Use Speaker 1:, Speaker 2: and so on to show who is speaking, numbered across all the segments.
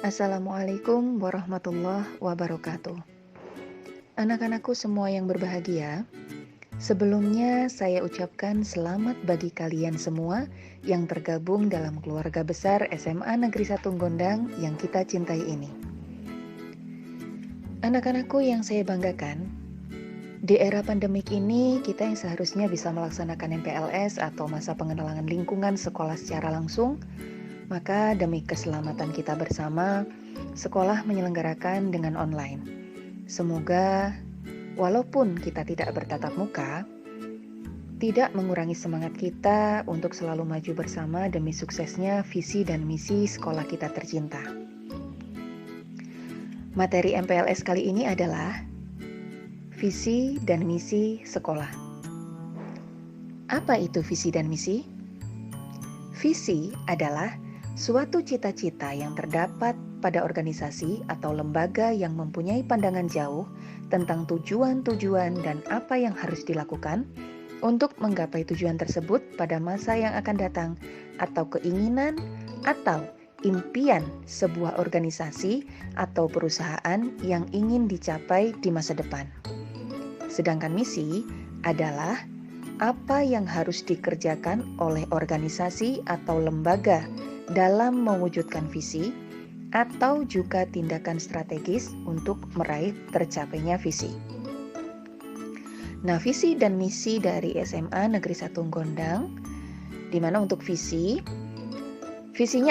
Speaker 1: Assalamualaikum warahmatullahi wabarakatuh. Anak-anakku semua yang berbahagia, sebelumnya saya ucapkan selamat bagi kalian semua yang tergabung dalam keluarga besar SMA Negeri 1 Gondang yang kita cintai ini. Anak-anakku yang saya banggakan, di era pandemik ini kita yang seharusnya bisa melaksanakan MPLS atau masa pengenalan lingkungan sekolah secara langsung, maka demi keselamatan kita bersama, sekolah menyelenggarakan dengan online. Semoga walaupun kita tidak bertatap muka, tidak mengurangi semangat kita untuk selalu maju bersama demi suksesnya visi dan misi sekolah kita tercinta. Materi MPLS kali ini adalah visi dan misi sekolah. Apa itu visi dan misi? Visi adalah suatu cita-cita yang terdapat pada organisasi atau lembaga yang mempunyai pandangan jauh tentang tujuan-tujuan dan apa yang harus dilakukan untuk menggapai tujuan tersebut pada masa yang akan datang, atau keinginan atau impian sebuah organisasi atau perusahaan yang ingin dicapai di masa depan. Sedangkan misi adalah apa yang harus dikerjakan oleh organisasi atau lembaga dalam mewujudkan visi atau juga tindakan strategis untuk meraih tercapainya visi. Nah, visi dan misi dari SMA Negeri 1 Gondang, di mana untuk visinya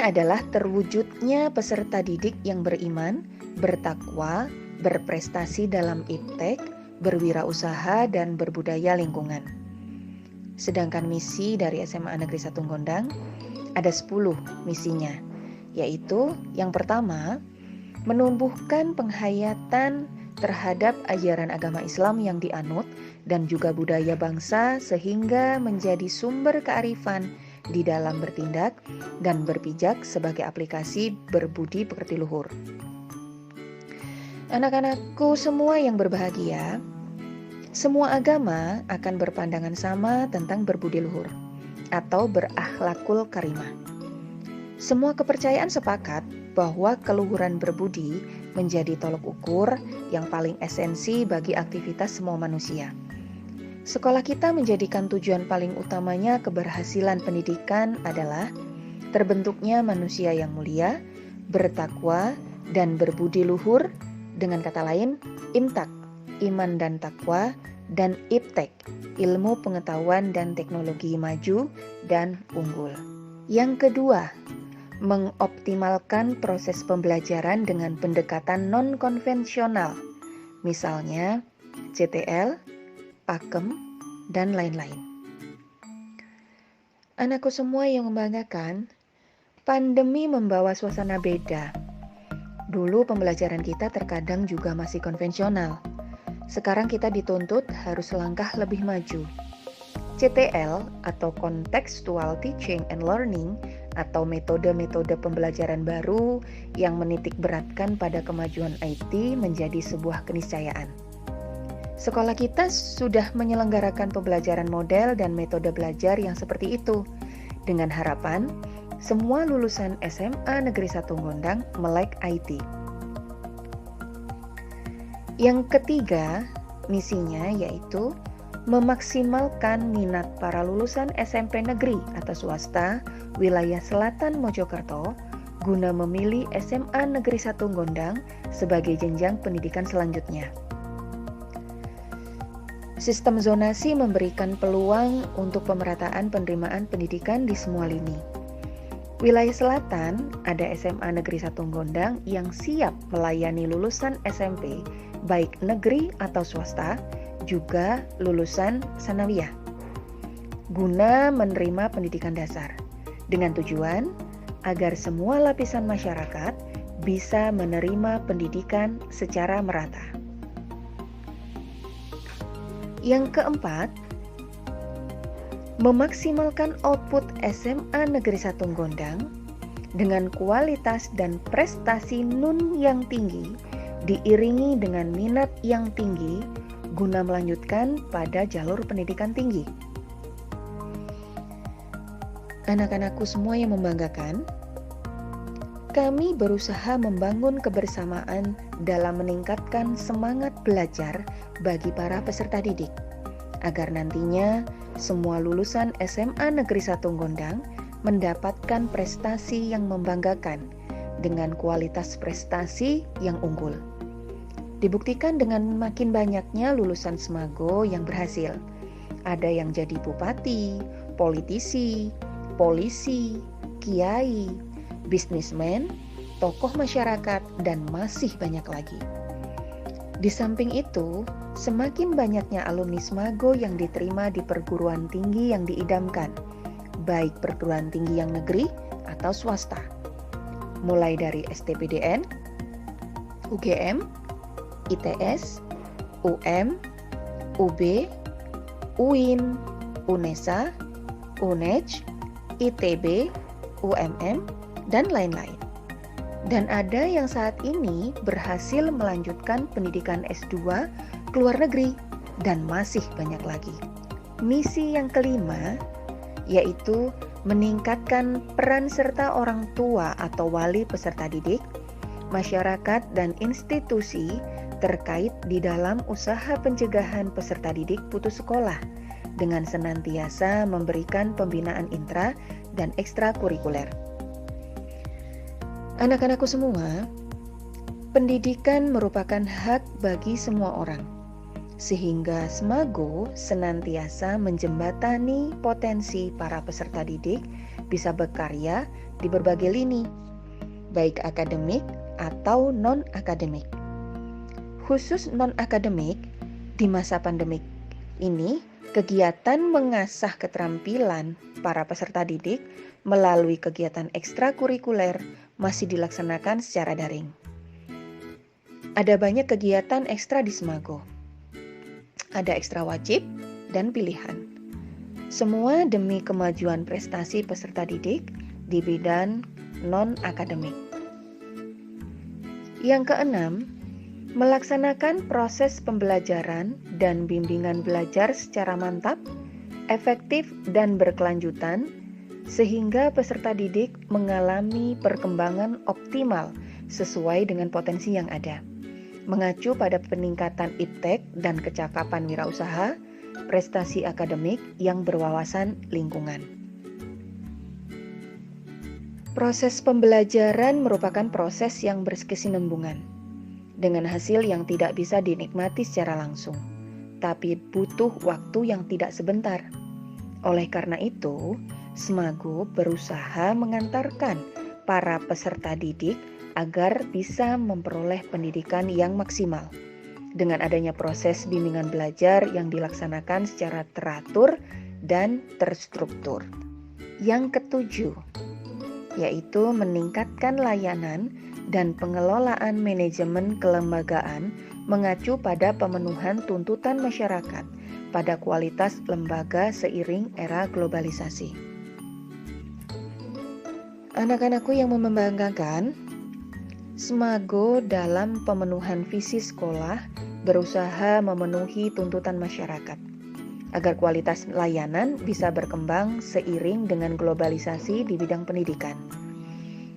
Speaker 1: adalah terwujudnya peserta didik yang beriman, bertakwa, berprestasi dalam iptek, berwirausaha, dan berbudaya lingkungan. Sedangkan misi dari SMA Negeri 1 Gondang ada 10 misinya, yaitu yang pertama, menumbuhkan penghayatan terhadap ajaran agama Islam yang dianut dan juga budaya bangsa sehingga menjadi sumber kearifan di dalam bertindak dan berpijak sebagai aplikasi berbudi pekerti luhur. Anak-anakku semua yang berbahagia, semua agama akan berpandangan sama tentang berbudi luhur atau berakhlakul karimah. Semua kepercayaan sepakat bahwa keluhuran berbudi menjadi tolok ukur yang paling esensi bagi aktivitas semua manusia. Sekolah kita menjadikan tujuan paling utamanya keberhasilan pendidikan adalah terbentuknya manusia yang mulia, bertakwa, dan berbudi luhur, dengan kata lain, imtak, iman dan takwa, dan iptek, ilmu pengetahuan dan teknologi maju dan unggul. Yang kedua, mengoptimalkan proses pembelajaran dengan pendekatan non-konvensional, misalnya CTL, pakem, dan lain-lain. Anakku semua yang membanggakan, pandemi membawa suasana beda. Dulu pembelajaran kita terkadang juga masih konvensional. Sekarang kita dituntut harus langkah lebih maju. CTL atau Contextual Teaching and Learning atau metode-metode pembelajaran baru yang menitik beratkan pada kemajuan IT menjadi sebuah keniscayaan. Sekolah kita sudah menyelenggarakan pembelajaran model dan metode belajar yang seperti itu, dengan harapan semua lulusan SMA Negeri 1 Gondang melek IT. Yang ketiga, misinya yaitu memaksimalkan minat para lulusan SMP negeri atau swasta wilayah Selatan Mojokerto guna memilih SMA Negeri 1 Gondang sebagai jenjang pendidikan selanjutnya. Sistem zonasi memberikan peluang untuk pemerataan penerimaan pendidikan di semua lini. Wilayah selatan ada SMA Negeri 1 Gondang yang siap melayani lulusan SMP baik negeri atau swasta, juga lulusan sanawiyah, guna menerima pendidikan dasar, dengan tujuan agar semua lapisan masyarakat bisa menerima pendidikan secara merata. Yang keempat, memaksimalkan output SMA Negeri 1 Gondang dengan kualitas dan prestasi NUN yang tinggi diiringi dengan minat yang tinggi guna melanjutkan pada jalur pendidikan tinggi. Anak-anakku semua yang membanggakan, kami berusaha membangun kebersamaan dalam meningkatkan semangat belajar bagi para peserta didik, agar nantinya semua lulusan SMA Negeri 1 Gondang mendapatkan prestasi yang membanggakan dengan kualitas prestasi yang unggul. Dibuktikan dengan makin banyaknya lulusan Semago yang berhasil. Ada yang jadi bupati, politisi, polisi, kiai, bisnismen, tokoh masyarakat, dan masih banyak lagi. Di samping itu, semakin banyaknya alumni Semago yang diterima di perguruan tinggi yang diidamkan, baik perguruan tinggi yang negeri atau swasta. Mulai dari STPDN, UGM, ITS, UM, UB, UIN, UNESA, UNEJ, ITB, UMM, dan lain-lain. Dan ada yang saat ini berhasil melanjutkan pendidikan S2 ke luar negeri, dan masih banyak lagi. Misi yang kelima yaitu meningkatkan peran serta orang tua atau wali peserta didik, masyarakat, dan institusi terkait di dalam usaha pencegahan peserta didik putus sekolah dengan senantiasa memberikan pembinaan intra dan ekstrakurikuler. Anak-anakku semua, pendidikan merupakan hak bagi semua orang, sehingga Semago senantiasa menjembatani potensi para peserta didik bisa berkarya di berbagai lini, baik akademik atau non-akademik. Khusus non-akademik, di masa pandemik ini, kegiatan mengasah keterampilan para peserta didik melalui kegiatan ekstrakurikuler masih dilaksanakan secara daring. Ada banyak kegiatan ekstra di Semago. Ada ekstra wajib dan pilihan. Semua demi kemajuan prestasi peserta didik di bidang non-akademik. Yang keenam, melaksanakan proses pembelajaran dan bimbingan belajar secara mantap, efektif, dan berkelanjutan, sehingga peserta didik mengalami perkembangan optimal sesuai dengan potensi yang ada, mengacu pada peningkatan iptek dan kecakapan wirausaha, prestasi akademik yang berwawasan lingkungan. Proses pembelajaran merupakan proses yang berkesinambungan, dengan hasil yang tidak bisa dinikmati secara langsung, tapi butuh waktu yang tidak sebentar. Oleh karena itu, Semago berusaha mengantarkan para peserta didik agar bisa memperoleh pendidikan yang maksimal dengan adanya proses bimbingan belajar yang dilaksanakan secara teratur dan terstruktur. Yang ketujuh, yaitu meningkatkan layanan dan pengelolaan manajemen kelembagaan mengacu pada pemenuhan tuntutan masyarakat pada kualitas lembaga seiring era globalisasi. Anak-anakku yang membanggakan, Semago dalam pemenuhan visi sekolah berusaha memenuhi tuntutan masyarakat agar kualitas layanan bisa berkembang seiring dengan globalisasi di bidang pendidikan.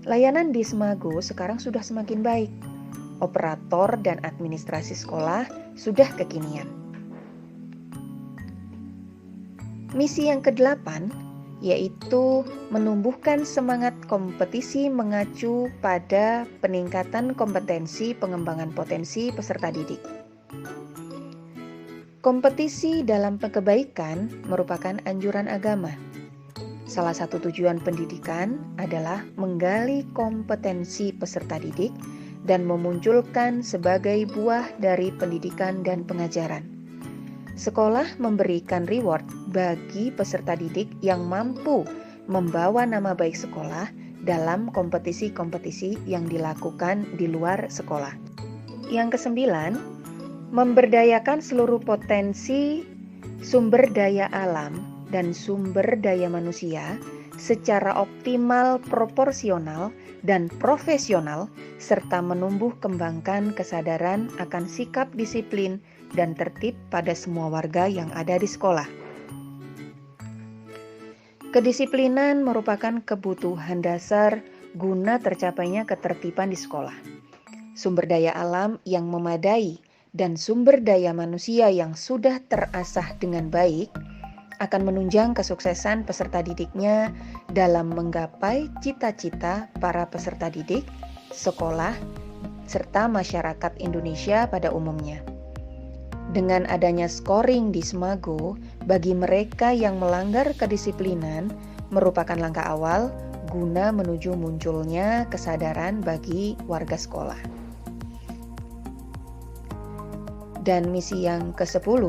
Speaker 1: Layanan di Semago sekarang sudah semakin baik. Operator dan administrasi sekolah sudah kekinian. Misi yang ke-8 yaitu menumbuhkan semangat kompetisi mengacu pada peningkatan kompetensi pengembangan potensi peserta didik. Kompetisi dalam kebaikan merupakan anjuran agama. Salah satu tujuan pendidikan adalah menggali kompetensi peserta didik dan memunculkan sebagai buah dari pendidikan dan pengajaran. Sekolah memberikan reward bagi peserta didik yang mampu membawa nama baik sekolah dalam kompetisi-kompetisi yang dilakukan di luar sekolah. Yang ke-9, memberdayakan seluruh potensi sumber daya alam dan sumber daya manusia secara optimal, proporsional, dan profesional, serta menumbuh kembangkan kesadaran akan sikap disiplin dan tertib pada semua warga yang ada di sekolah. Kedisiplinan merupakan kebutuhan dasar guna tercapainya ketertiban di sekolah. Sumber daya alam yang memadai dan sumber daya manusia yang sudah terasah dengan baik akan menunjang kesuksesan peserta didiknya dalam menggapai cita-cita para peserta didik, sekolah, serta masyarakat Indonesia pada umumnya. Dengan adanya scoring di Semago, bagi mereka yang melanggar kedisiplinan merupakan langkah awal guna menuju munculnya kesadaran bagi warga sekolah. Dan misi yang ke-10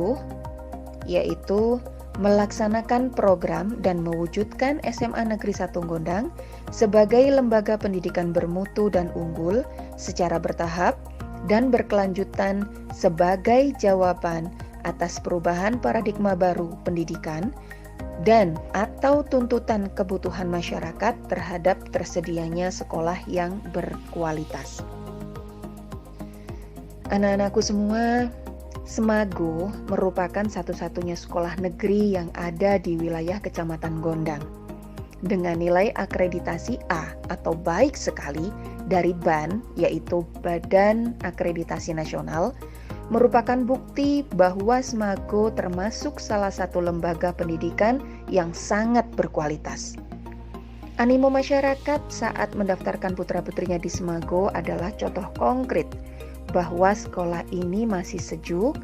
Speaker 1: yaitu melaksanakan program dan mewujudkan SMA Negeri 1 Gondang sebagai lembaga pendidikan bermutu dan unggul secara bertahap dan berkelanjutan sebagai jawaban atas perubahan paradigma baru pendidikan dan atau tuntutan kebutuhan masyarakat terhadap tersedianya sekolah yang berkualitas. Anak-anakku semua, Semago merupakan satu-satunya sekolah negeri yang ada di wilayah Kecamatan Gondang dengan nilai akreditasi A atau baik sekali dari BAN, yaitu Badan Akreditasi Nasional, merupakan bukti bahwa Semago termasuk salah satu lembaga pendidikan yang sangat berkualitas. Animo masyarakat saat mendaftarkan putra-putrinya di Semago adalah contoh konkret bahwa sekolah ini masih sejuk,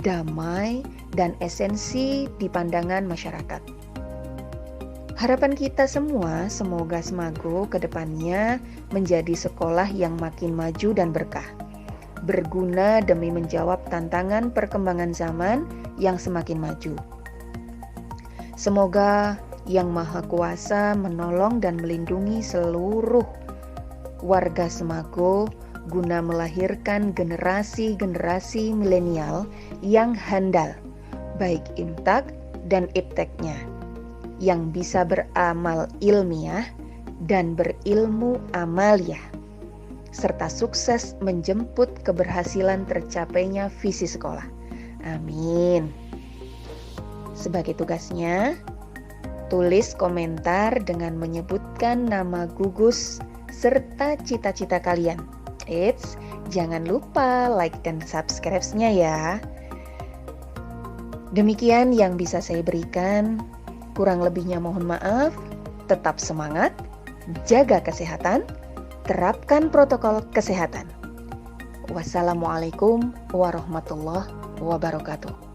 Speaker 1: damai, dan esensi di pandangan masyarakat. Harapan kita semua, semoga Semago ke depannya menjadi sekolah yang makin maju dan berkah, berguna demi menjawab tantangan perkembangan zaman yang semakin maju. Semoga Yang Maha Kuasa menolong dan melindungi seluruh warga Semago guna melahirkan generasi-generasi milenial yang handal, baik imtak dan ipteknya, yang bisa beramal ilmiah dan berilmu amaliyah, serta sukses menjemput keberhasilan tercapainya visi sekolah. Amin. Sebagai tugasnya, tulis komentar dengan menyebutkan nama gugus serta cita-cita kalian. Eits, jangan lupa like dan subscribe-nya ya. Demikian yang bisa saya berikan. Kurang lebihnya mohon maaf. Tetap semangat, jaga kesehatan, terapkan protokol kesehatan. Wassalamualaikum warahmatullahi wabarakatuh.